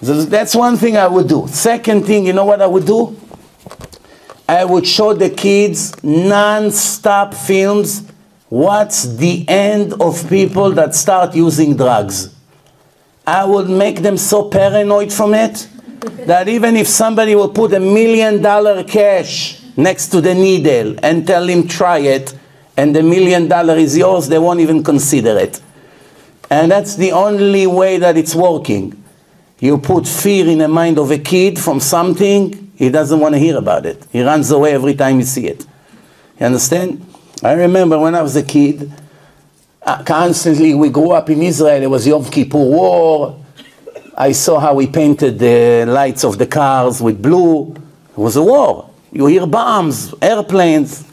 That's one thing I would do. Second thing, you know what I would do? I would show the kids non-stop films. What's the end of people that start using drugs? I would make them so paranoid from it that even if somebody will put $1 million cash next to the needle and tell him try it, and the $1 million is yours, they won't even consider it. And that's the only way that it's working. You put fear in the mind of a kid from something, he doesn't want to hear about it. He runs away every time you see it. You understand? I remember when I was a kid, constantly we grew up in Israel, it was Yom Kippur War. I saw how we painted the lights of the cars with blue. It was a war. You hear bombs, airplanes.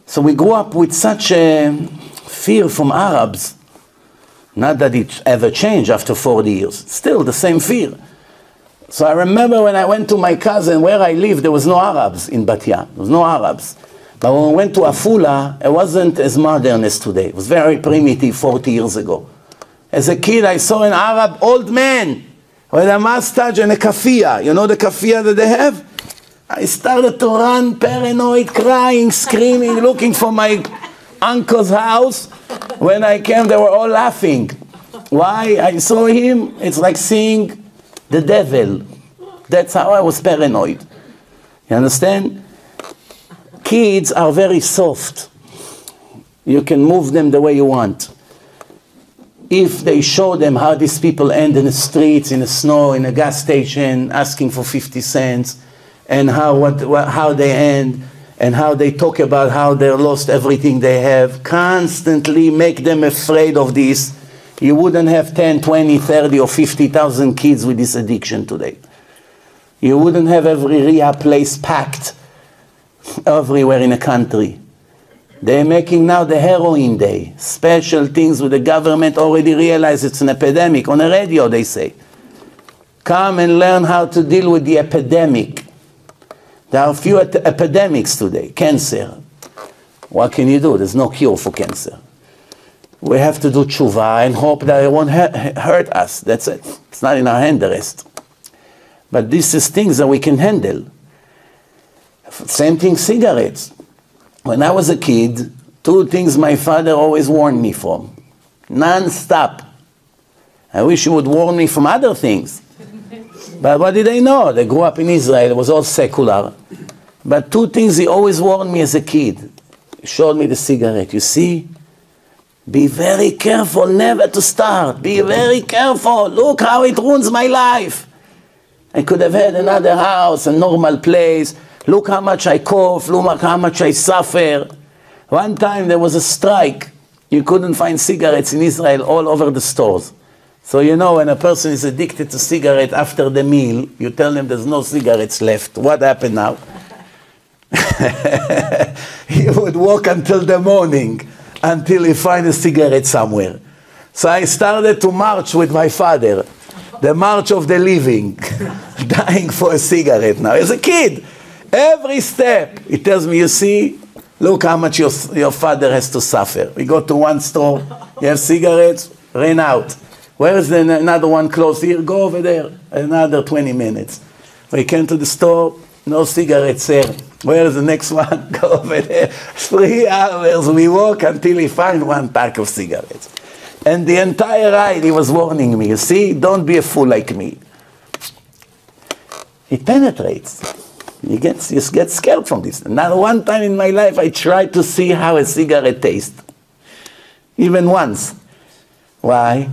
So we grew up with such a fear from Arabs. Not that it ever changed after 40 years. Still the same fear. So I remember when I went to my cousin, where I lived, there was no Arabs in Bat Yam. There was no Arabs. But when we went to Afula, it wasn't as modern as today. It was very primitive 40 years ago. As a kid, I saw an Arab old man with a mustache and a kafia. You know the kafia that they have? I started to run, paranoid, crying, screaming, looking for my uncle's house. When I came, they were all laughing. Why? I saw him. It's like seeing the devil. That's how I was paranoid. You understand? Kids are very soft. You can move them the way you want. If they show them how these people end in the streets, in the snow, in a gas station, asking for 50 cents, and how they end, and how they talk about how they lost everything they have, constantly make them afraid of this, you wouldn't have 10, 20, 30 or 50,000 kids with this addiction today. You wouldn't have every rehab place packed everywhere in the country. They're making now the heroin day. Special things with the government already realize it's an epidemic. On the radio they say, come and learn how to deal with the epidemic. There are a few epidemics today. Cancer. What can you do? There's no cure for cancer. We have to do tshuva and hope that it won't hurt us. That's it. It's not in our hand, the rest. But this is things that we can handle. Same thing, cigarettes. When I was a kid, two things my father always warned me from. Non-stop. I wish he would warn me from other things. But what did they know? They grew up in Israel. It was all secular. But two things he always warned me as a kid. He showed me the cigarette. You see? Be very careful never to start. Be very careful. Look how it ruins my life. I could have had another house, a normal place. Look how much I cough. Look how much I suffer. One time there was a strike. You couldn't find cigarettes in Israel all over the stores. So you know when a person is addicted to cigarette after the meal, you tell them there's no cigarettes left. What happened now? He would walk until the morning until he find a cigarette somewhere. So I started to march with my father. The march of the living. Dying for a cigarette now. As a kid, every step, he tells me, you see, look how much your father has to suffer. We go to one store, you have cigarettes, ran out. Where is another one close here? Go over there. Another 20 minutes. We came to the store, no cigarettes here. Where is the next one? Go over there. 3 hours we walk until he find one pack of cigarettes. And the entire ride he was warning me, you see, don't be a fool like me. It penetrates. You get scared from this. Not one time in my life I tried to see how a cigarette tastes. Even once. Why?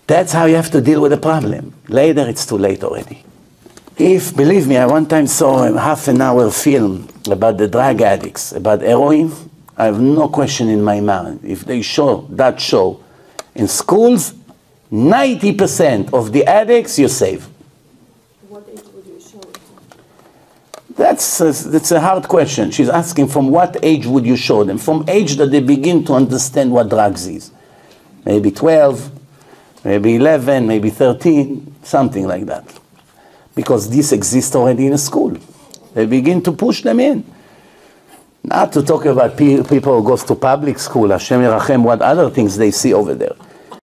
That's how you have to deal with the problem. Later it's too late already. Believe me, I one time saw a half-an-hour film about the drug addicts, about heroin. I have no question in my mind. If they show that show in schools, 90% of the addicts you save. What age would you show it? That's a hard question. She's asking from what age would you show them? From age that they begin to understand what drugs is. Maybe 12, maybe 11, maybe 13, something like that. Because this exists already in a school. They begin to push them in. Not to talk about people who goes to public school, Hashem Yerachem, what other things they see over there.